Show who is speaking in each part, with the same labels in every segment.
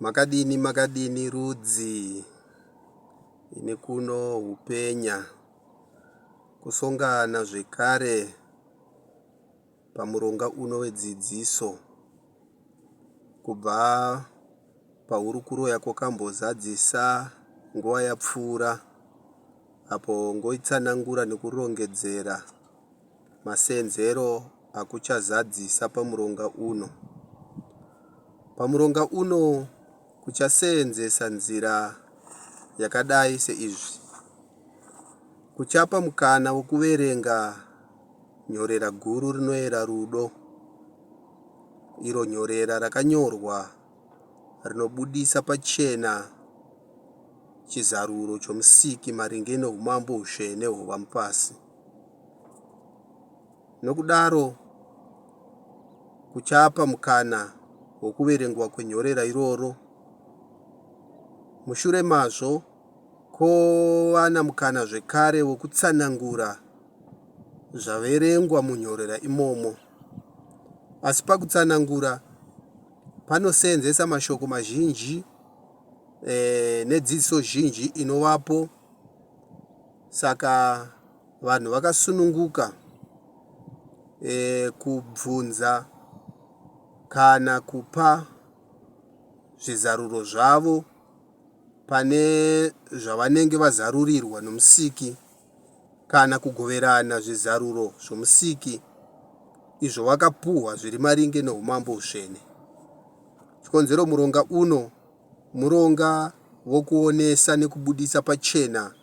Speaker 1: Makadini rudzi ine kuno hupenya kusongana zvekare pamuronga uno wedzidziso kubva pahurukuro yako kambozadzisa nguva yapfuura apo ngoitsanangura nekurongedzera masenzero akuchazadzisa pamuronga uno. Pamuronga uno kuchaseenzesa nzira yakadai seizvi: kuchapa mukana wokuverenga nyorera guru rinoyera rudo, iro nyorera rakanyorwa rinobudisa pachena chizaruro chomusiki maringe neumambo hutsvene hwavamupasi. Nokudaro kuchapa mukana wokuverengwa kwenyorera iroro. Mushure mazvo kovana mukana zvekare wokutsanangura zvaverengwa munyorera imomo. Asi pakutsanangura panoseenzesa mashoko mazhinji nedzidziso zhinji inovapo. Saka vanhu vakasununguka kubvunza kana kupa zvizaruro zvavo pane zvavanenge vazarurirwa nomusiki, kana kugoverana zvizaruro zvomusiki izvo vakapuhwa zviri maringe neumambo hutsvene. Chikonzero muronga uno muronga wokuonesa nekubudisa pachena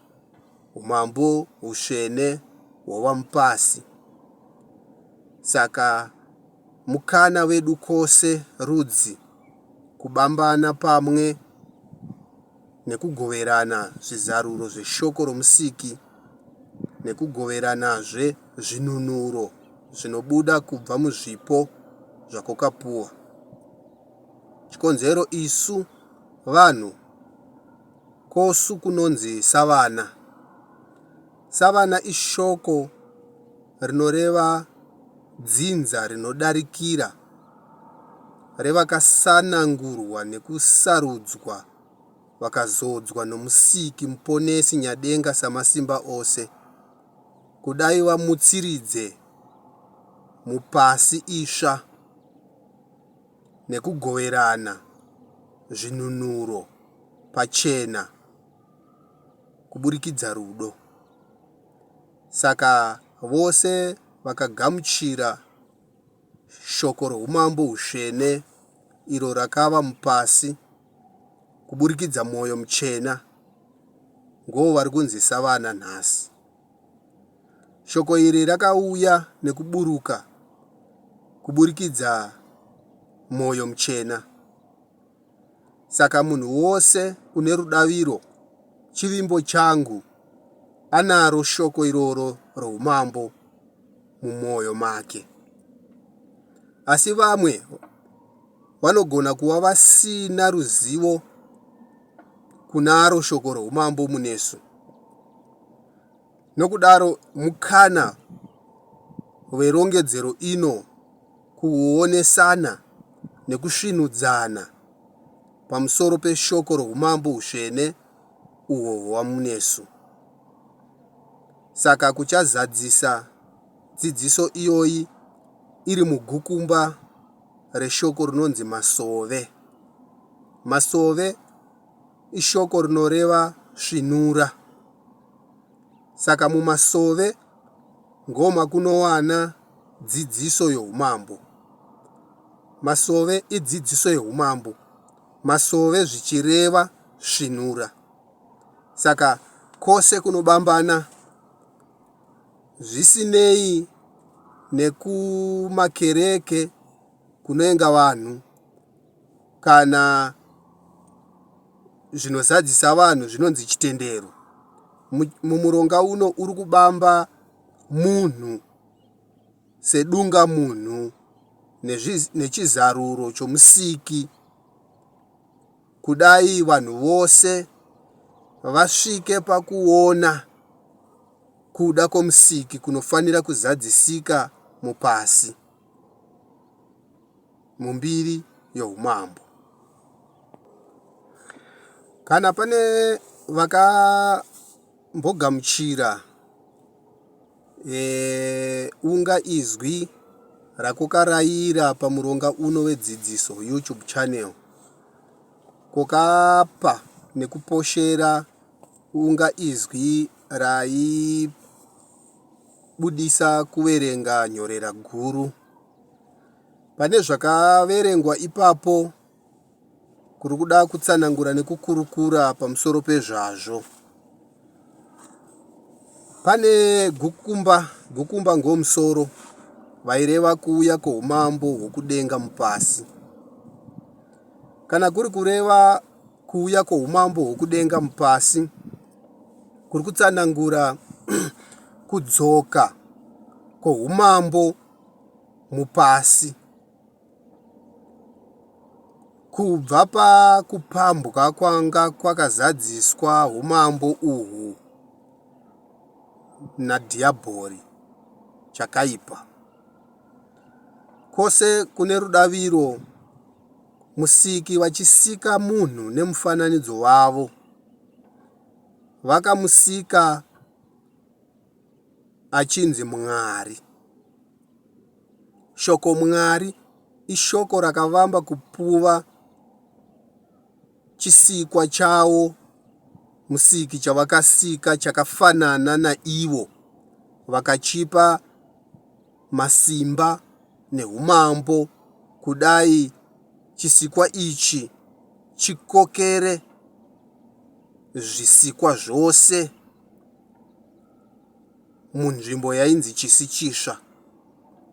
Speaker 1: umambo hutsvene hwavamupasi. Saka mukana wedu kose rudzi kubambana pamwe nekugoverana zvizaruro zveshoko romusiki nekugoveranazve zvinunuro zvinobuda kubva muzvipo zvakokapuwa. Chikonzero isu vanhu kosu kunonzi savana. Savana ishoko rinoreva dzinza rinodarikira revakasanangurwa nekusarudzwa vakazodzwa nomusiki muponesi nyadenga samasimba ose kudai vamutsiridze mupasi isva nekugoverana zvinunuro pachena kuburikidza rudo. Saka vose vakagamuchira shoko roumambo hutsvene iro rakava mupasi kuburikidza mwoyo muchena, ngoo vari kunzi savana nhasi. Shoko iri rakauya nekuburuka kuburikidza mwoyo muchena. Saka munhu wose une rudaviro, chivimbo changu, anaro shoko iroro roumambo mumwoyo make. Asi vamwe vanogona kuva vasina ruzivo kunaro shoko roumambo munesu. Nokudaro mukana werongedzero ino kuonesana nekusvinudzana pamusoro peshoko roumambo hutsvene uhwo hwamunesu. Saka kuchazadzisa dzidziso iyoyi iri mugukumba reshoko rinonzi masove. Masove ishoko rinoreva svinura. Saka mumasove ngoma kunowana dzidziso youmambo. Masove idzidziso youmambo, masove zvichireva svinura. Saka kose kunobambana zvisinei nekumakereke kunoenga vanhu kana zvinozadzisa vanhu zvinonzi chitendero. Mumuronga uno uri kubamba munhu sedunga munhu nechizaruro chomusiki, kudai vanhu vose vasvike pakuona kuda kwomusiki kunofanira kuzadzisika mupasi mumbiri youmambo. Kana pane vakambogamuchira unga izwi rakukarayira pamuronga uno wedzidziso YouTube channel, kukapa nekuposhera unga izwi raibudisa kuverenga nyorera guru. Pane zvakaverengwa ipapo kuri kuda kutsanangura nekukurukura pamusoro pezvazvo. Pane gukumba ngomusoro vaireva kuuya kweumambo hwokudenga mupasi. Kana kuri kureva kuuya kweumambo hwokudenga mupasi, kuri kutsanangura kudzoka kweumambo mupasi kubva pakupambwa kwanga kwakazadziswa umambo uhwu nadhiabhori chakaipa. Kwose kune rudaviro, musiki vachisika munhu nemufananidzo wavo, vakamusika achinzi Mwari. Shoko Mwari ishoko rakavamba kupuva chisikwa chavo, musiki chavakasika chakafanana naivo, vakachipa masimba neumambo kudai chisikwa ichi chikokere zvisikwa zvose munzvimbo yainzi Chisi Chisva.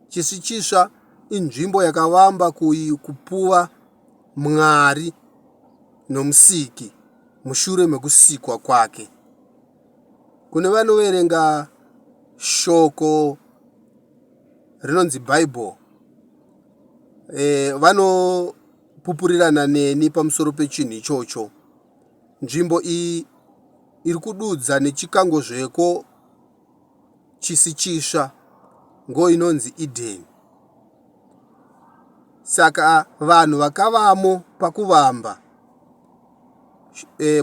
Speaker 1: Chisi Chisva inzvimbo yakavamba kupuva Mwari nomusiki mushure mekusikwa kwake. Kune vanoverenga shoko rinonzi Bible, vanopupurirana neni pamusoro pechinhu ichocho. Nzvimbo iyi iri kududza nechikangozveko Chisi Chisva ngo inonzi Eden. Saka vanhu vakavamo pakuvamba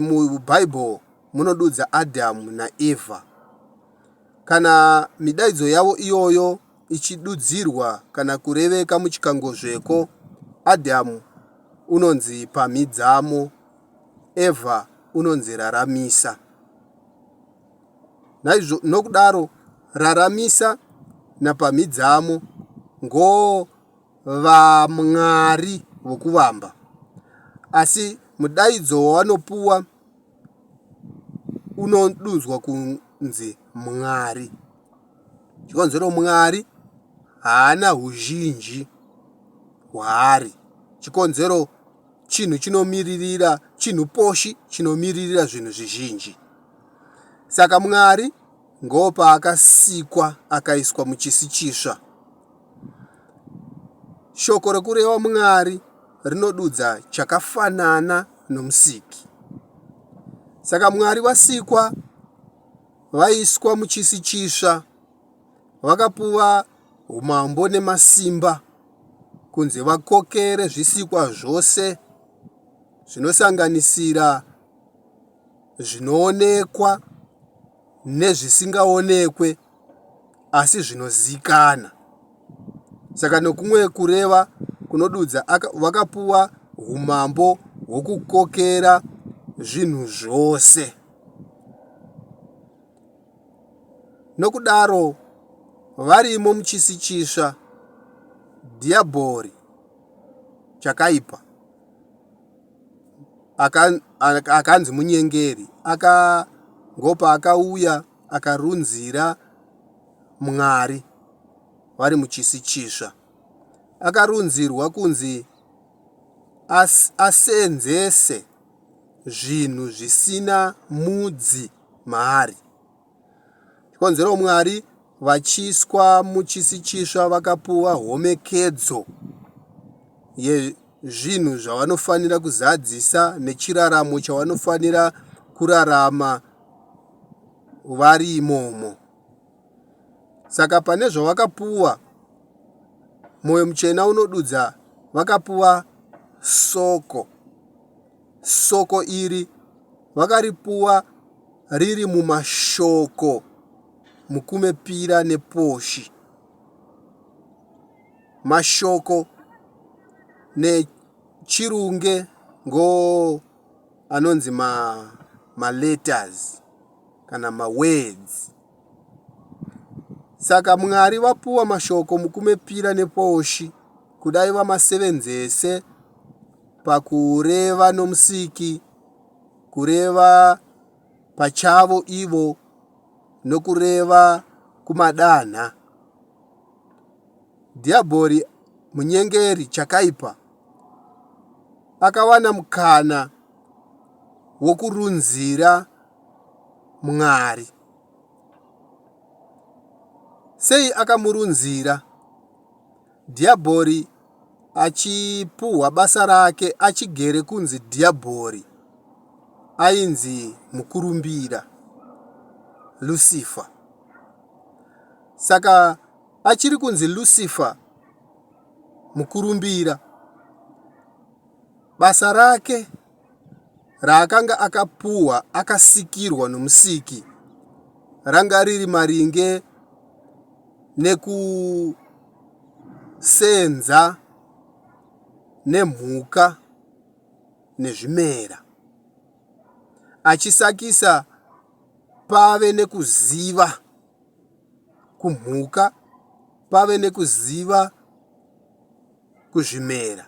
Speaker 1: mubhaibheri munodudza Adhamu naEvha. Kana midaidzo yavo iyoyo ichidudzirwa kana kureveka muchikangozveko, Adhamu unonzi Pamhidzamo, Evha unonzi Raramisa. Nokudaro Raramisa naPamhidzamo ngo vaMwari vokuvamba, asi mudaidzo wavanopuwa unodudzwa kunzi Mwari. Chikonzero Mwari haana huzhinji hwaari. Chikonzero chinhu chinomiririra, chinhu poshi chinomiririra zvinhu zvizhinji. Saka Mwari ngo paakasikwa akaiswa muchisi chisva. Shoko rekureva Mwari rinodudza chakafanana nomusiki. Saka Mwari vasikwa vaiswa muchisi chisva, vakapuva umambo nemasimba kunzi vakokere zvisikwa zvose zvinosanganisira zvinoonekwa nezvisingaonekwe asi zvinozikana. Saka nokumwe kureva kunodudza vakapuwa umambo hwokukokera zvinhu zvose. Nokudaro varimo muchisi chisva, dhiabhori chakaipa akanzi munyengeri ngopa akauya akarunzira Mwari vari muchisi chisva. Akarunzirwa kunzi asenzese zvinhu zvisina mudzi maari. Chikonzero Mwari vachiswa muchisi chisva vakapuwa homekedzo yezvinhu zvavanofanira kuzadzisa nechiraramo chavanofanira kurarama vari imomo. Saka pane zvavakapuwa, Mwoyo Muchena vakapuwa soko iri vakaripuwa riri mumashoko mukumepira neposhi. Mashoko nechirunge ngo anonzi ma letters kana ma words. Saka Mwari vapuwa mashoko mukumepira neposhi kudai vamasevenzese pakureva nomusiki, kureva pachavo ivo nokureva kumadanha. Dhiabhori munyengeri chakaipa akawana mukana wokurunzira Mwari. Sei akamurunzira? Dhiabhori achipuhwa basa rake achigere kunzi Dhiabhori ainzi mukurumbira, Lucifer. Saka achiri kunzi Lucifer mukurumbira, basa rake raakanga akapuhwa akasikirwa nomusiki ranga riri maringe nekusenza nemhuka nezvimera, achisakisa pave nekuziva kumhuka, pave nekuziva kuzvimera.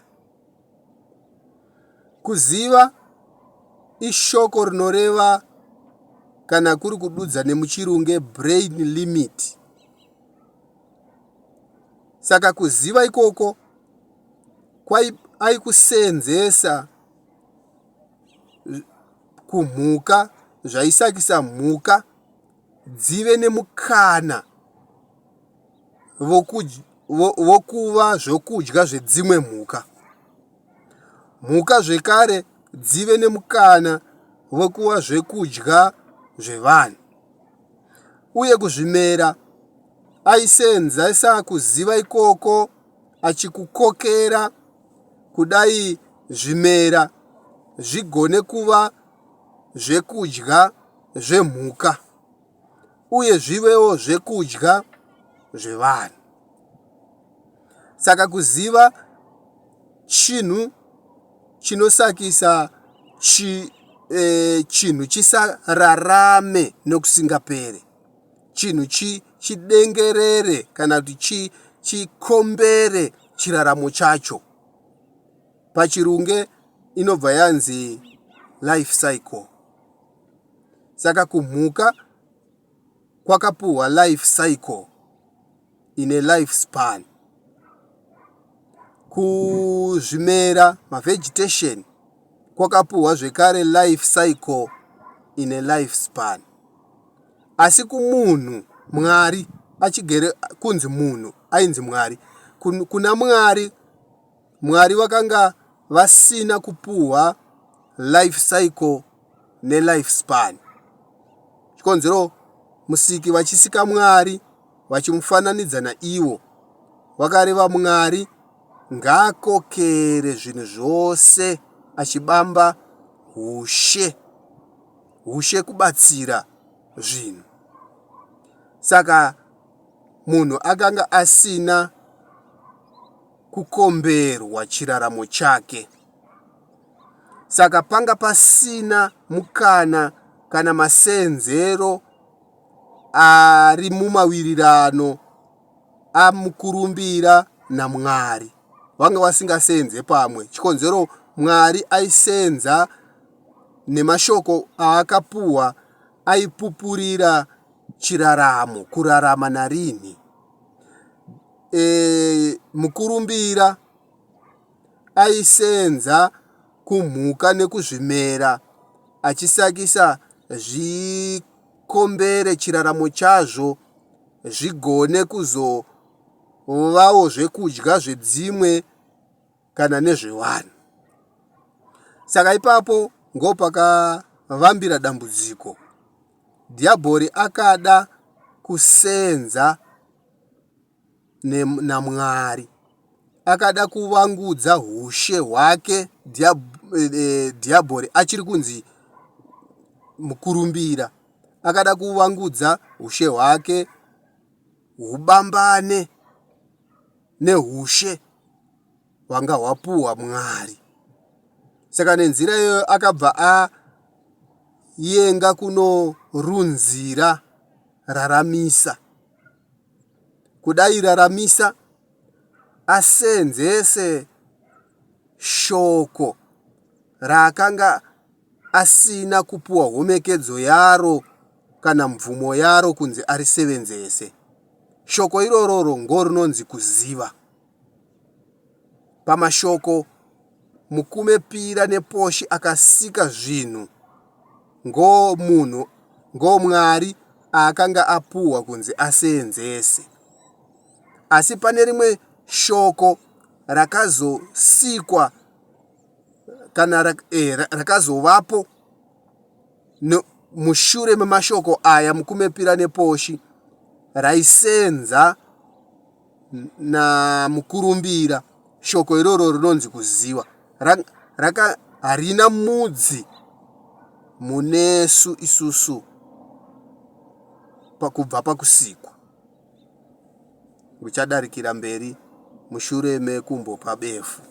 Speaker 1: Kuziva ishoko rinoreva kana kuri kududza nemuchirunge brain limit. Saka kuziva ikoko aikusenzesa kumhuka, zvaisakisa mhuka dzive nemukana vokuva zvokudya zvedzimwe mhuka. Mhuka zvekare dzive nemukana vokuva zvekudya zvevanhu. Uye kuzvimera aisenzesa kuziva ikoko achikukokera kudai zvimera zvigone kuva zvekudya zvemhuka uye zvivewo zvekudya zvevanhu. Saka kuziva chinhu chinosakisa chinhu chisararame nokusingapere, chinhu chidengerere kana kuti chikombere chiraramo chacho. Pachirunge inobva yanzi life cycle. Saka kumhuka kwakapuhwa life cycle ine life span. Kuzvimera vegetation kwakapuhwa zvekare life cycle ine life span. Asi kumunhu, Mwari achigere kunzi munhu ainzi Mwari, kuna Mwari vakanga vasina kupuhwa life cycle nelife span. Chikonzero musiki vachisika Mwari vachimufananidza naivo, vakareva Mwari ngaakokere zvinhu zvose achibamba ushe kubatsira zvinhu. Saka munhu akanga asina kukomberwa chiraramo chake. Saka panga pasina mukana kana masenzero ari mumawirirano amukurumbira naMwari. Vanga vasingasenze pamwe. Chikonzero Mwari aisenza nemashoko aakapuhwa aipupurira chiraramo, kurarama narini. Mukurumbira aisenza kumhuka nekuzvimera achisakisa zvikombere chiraramo chazvo zvigone kuzovawo zvekudya zvedzimwe kana nezvevanhu. Saka ipapo ngopakavambira dambudziko. Dhiabhori akada kusenza naMwari, akada kuvangudza ushe hwake. Dhiabhori achiri kunzi mukurumbira akada kuvangudza ushe hwake hubambane neushe hwanga hwapuhwa Mwari. Saka nenzira iyoyo akabva ayenga kunorunzira raramisa. Kudai raramisa asenzese shoko raakanga asina kupuwa homekedzo yaro kana mvumo yaro kunzi arisevenzese. Shoko irororo ngorinonzi kuziva. Pamashoko mukume pira neposhi akasika zvinhu ngo Mwari akanga apuhwa kunzi asenzese. Asi pane rimwe shoko rakazosikwa kana rakazovapo mushure memashoko aya mukume pira neposhi raisenza namukurumbira. Shoko iroro rinonzi kuziva. Harina mudzi munesu isusu pakubva pakusikwa. Uchadarikira mberi mushure mekumbopa befu.